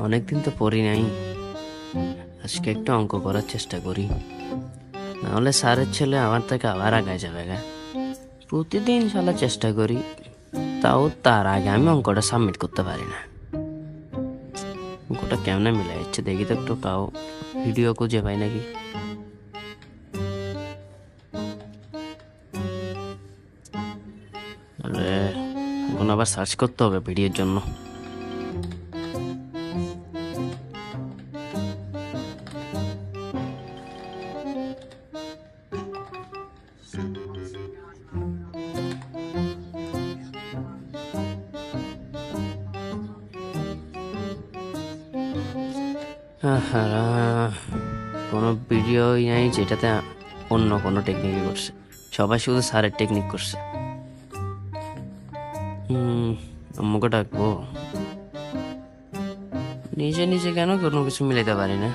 অনেকদিন তো পড়ি নাই, আজকে একটু অঙ্ক করার চেষ্টা করি, নাহলে স্যারের ছেলে আমার থেকে আবার আগায় যাবে গা। প্রতিদিন শালা চেষ্টা করি, তাও তার আগে আমি অঙ্কটা সাবমিট করতে পারি না। অঙ্কটা কেমনে মিলে যাচ্ছে দেখি তো একটু, তাও ভিডিও খুঁজে পাই নাকি। আরে এখন আবার সার্চ করতে হবে ভিডিওর জন্য। কোনো ভিডিওই নাই যেটাতে অন্য কোনো টেকনিকই করছে, সবাই শুধু স্যারের টেকনিক করছে। আম্মুকে ডাকবো, নিজে নিজে কেন কোনো কিছু মিলাইতে পারি না।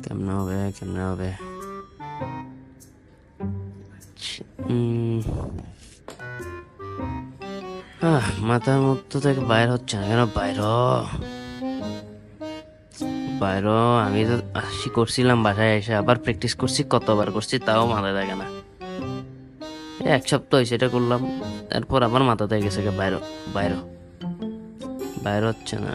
কেমনে হবে কেমনে হবে। মাথার মধ্যে থেকে বাইর হচ্ছে না কেন। বাইর আমি তো করছিলাম, বাসায় এসে আবার প্র্যাকটিস করছি, কতবার করছি তাও মাথায় থাকে না। এক সপ্তাহ হয়েছে এটা করলাম, তারপর আবার মাথা থেকে গেছে বাইর হচ্ছে না।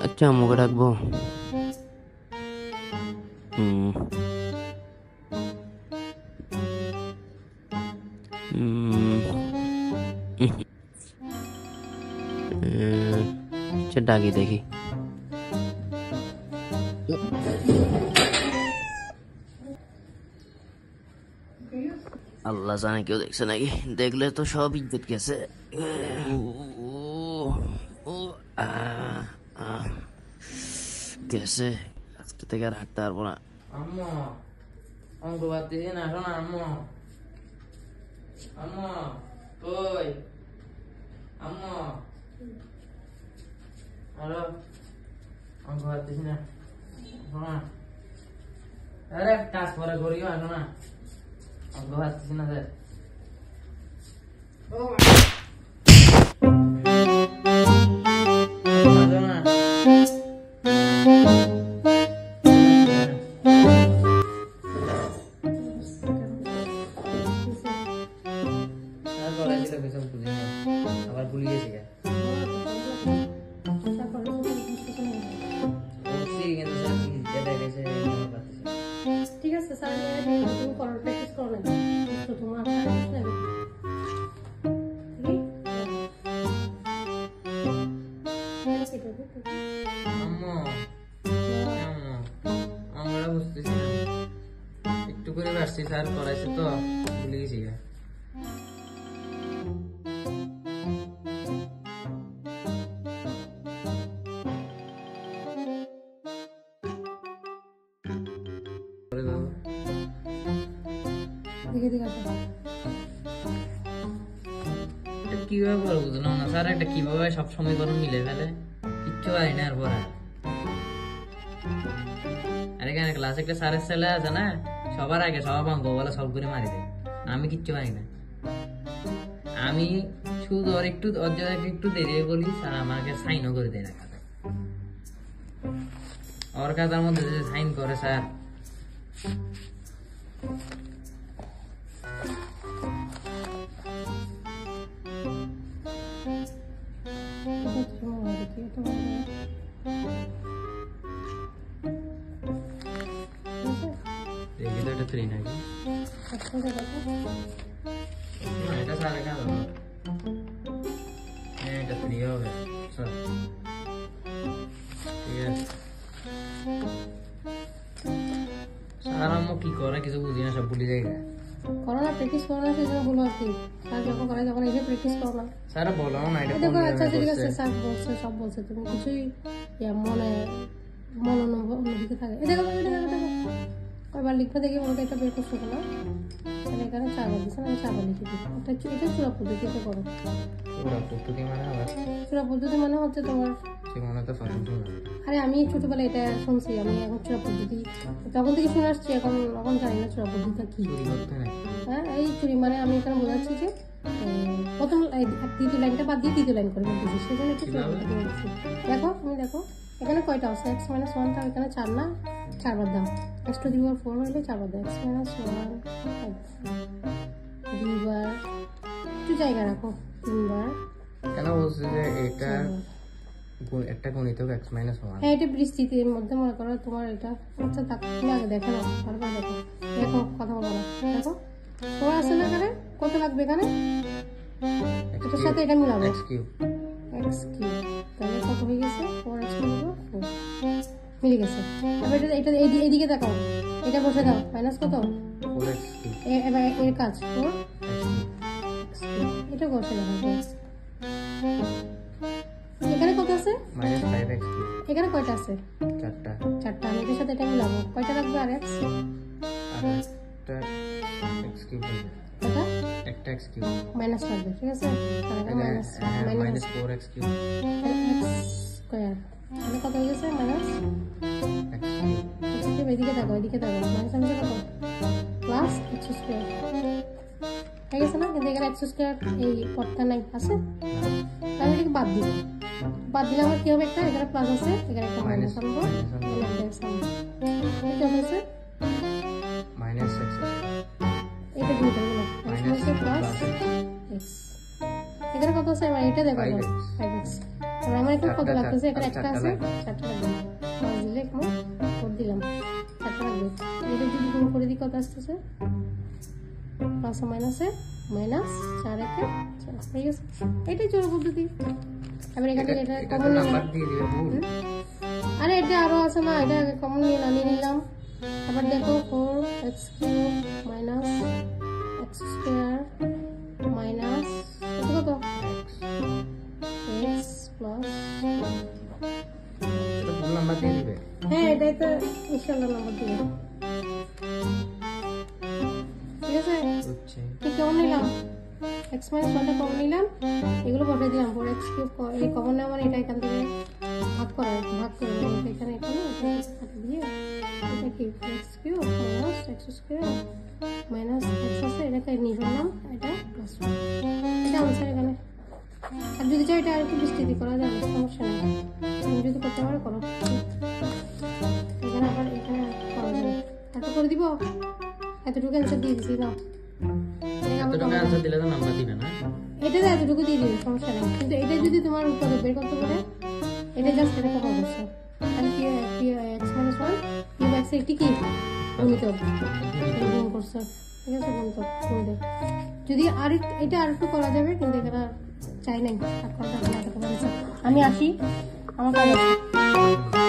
আচ্ছা আম্মুকে ডাকবো। ডাকি দেখি। আল্লাহ জানে কেউ দেখছে নাকি, দেখলে তো সব ইজ্জত গেছে। গেছে, আজকে থেকে আর হাঁটতে পারবো না। আম্মু অঙ্ক বাদ দিছি না, শোনা আম্মু। আম্মু কই? আম্মু আরো অঙ্ক বাদ দিছি না, শোনা। আরে কাজ পরে করিও, আসো না। অঙ্ক বাদ দিছি না স্যার। আবার ভুলে গেছি গা। ঠিক আছে স্যার, তুমি করার প্র্যাকটিস করো না তো তোমার আমরা বুঝতেছি না, একটু করে আসছি স্যার করাইছে তো ভুলে গেছি গা। কিভাবে বলবো বুঝলাম না স্যার, একটা কিভাবে সবসময় কোনো মিলে ফেলে, কিচ্ছু পারি না। আর পড়া আরে কেন ক্লাসে একটা স্যারের ছেলে আছে না, সবার আগে সব অঙ্ক বলে সব করে মারি দেয়, আমি কিচ্ছু পারি না। আমি শুধু ওর একটু দেরি বলি, স্যার আমাকে সাইনও করে দেয় না খাতায়। ওর খাতার মধ্যে যে সাইন করে স্যার, দেখি তো এটা 3 নাকি এটা স্যার কেন এটা 3 হবে স্যার। ঠিক আছে স্যার, আম্মু কি করে কিছু বুঝি না, সব ভুলে যাই। করো না, প্র্যাকটিস করো না, সেজন্য ভুল হচ্ছে। স্যার যখন করে যখন এসে প্র্যাকটিস করো না। স্যার বলো না, এটা দেখো আচ্ছা ঠিক আছে, স্যার বলছে সব বলছে, তুমি কিছুই মনে অন্যদিকে থাকে। এটা দেখো এটা দেখো দেখো কয়বার লিখবে দেখি বলতে এটা বের করছো কেন? এখানে 4 বার দিচ্ছে না, আমি 4 বার লিখে দিই। এটা চূড়া পদ্ধতিতে করো। পুরো পদ্ধতি মানে আবার চূড়া পদ্ধতি মানে হচ্ছে তোমার জীবনে তো সঠিক না। আরে আমি ছোটবেলায় এটা শুনছি, আমি এখন চূড়া পদ্ধতি তখন থেকে শুনে আসছি, এখন জানি না চূড়া পদ্ধতিটা কি। চুরি করতে নাই। হ্যাঁ এই চুরি মানে আমি এখানে বোঝাচ্ছি যে প্রথম দ্বিতীয় লাইনটা বাদ দিয়ে তৃতীয় লাইন করে বলতেছি, সেজন্য একটু চূড়া পদ্ধতি বলছি। দেখো তুমি দেখো এখানে কয়টা আছে, x - 1টা এখানে 4 না, 4 বার দাও। x to the power 4 হলে 4 বার দাও। x - 1 দুইবার, একটু জায়গা রাখো, 3 বার। কেন বলছে যে এটা একটা গণিতক x - 1? হ্যাঁ এটা বৃষ্টির মধ্যে মনে করো তোমার এটা আচ্ছা থাক, তুমি আগে দেখো না, বারবার দেখো দেখো কথা বলো না। দেখো তোমার আছে না এখানে কত লাগবে, এখানে এটার সাথে এটা মিলাবো x কিউব। x কিউব, তাহলে কত হয়ে গেছে 4x = 4 মিলে গেছে। এবার এটা এদিকে দেখো, এটা বসে দাও, মাইনাস কত 4x কিউব। এবার এর কাজ 4x কিউব, এটা বসে দাও। এখানে কত আছে -5x কিউব। এখানে কয়টা আছে 4টা। 4টা, আমি এটার সাথে এটা মিলাবো, কয়টা লাগবে আর x আর একটা x কিউব হবে। এটা একটা x কিউব মাইনাস লাগবে, ঠিক আছে? তাহলে minus minus 4x cube. x square, তাহলে কত হয়ে গেছে minus x cube. x cube. এদিকে দেখো এদিকে দেখো, মাইনাস আমি কত প্লাস x স্কয়ার হয়ে গেছে না? কিন্তু এখানে x স্কয়ার এই পদটা নাই, আছে? তাহলে এটাকে বাদ দিই, বাদ দিলে আমার কি হবে, একটা এখানে প্লাস আছে, এখানে একটা মাইনাস আনবো, এখানে একটা x আনবো, এটা হয়েছে মাইনাস x এটা গুণ করে দিলাম, মাইনাস প্লাস x। এখানে কত আছে আমার এটা দেখো 5x। আর আমার এখানে কত লাগতেছে, এখানে একটা আছে, 4টা লাগবে, প্লাস দিলে এখানে 4 দিলাম, 4টা লাগবে। এটা যদি গুণ করে দিই কত আসতেছে, প্লাস মাইনাসে মাইনাস 4 একে 4 হয়ে গেছে। এটাই চলো পদ্ধতি। এবার এখানে এটা কমন নাম্বার দিয়ে দিবে ভুল। আরে এটা আরো আছে না, এটা কমন নিয়ে নিলাম। আবার দেখো 4x cube minus x square minus কত x প্লাস, এটা ভুল নাম্বার দিয়ে দিবে। হ্যাঁ এটাই তো ইনশাআল্লাহ নাম্বার দিবে, ঠিক আছে? হচ্ছে কি কমন নিলাম, x - 1টা কমন নিলাম, এগুলো বসাই দিলাম। 4x কিউব এই কমন নেওয়া মানে এটা এখান থেকে ভাগ করে এখানে কাটা দিয়ে এটা কি x cube minus x square minus x আছে, এটাকে নিয়ে ফেললাম, এটা প্লাস এটা আনসার এখানে। আর যদি চাই এটা আরেকটু বিস্তৃতি করা যাবে, সমস্যা নেই, তুমি যদি করতে পারো করো। এখানে আবার এখানে করা যাবে, এত করে দিব, এতটুকু অ্যান্সার দিয়ে দিচ্ছি না, এতটুকু আনসার দিলে তো নাম্বার দিবে না। এটা তো এতটুকু দিয়ে দিবে, সমস্যা নেই। কিন্তু এটা যদি তোমার উত্তরে বের করতে পারে, এটা জাস্ট এটা কত অবশ্য তাহলে কি x - 1 কিউব x একটি কি গুণিতক গুণ করছে, ঠিক আছে? গুণিতক যদি আর এটা আর একটু করা যাবে, কিন্তু এখানে চাই নাই। আমি আসি, আমার কাজ আছে।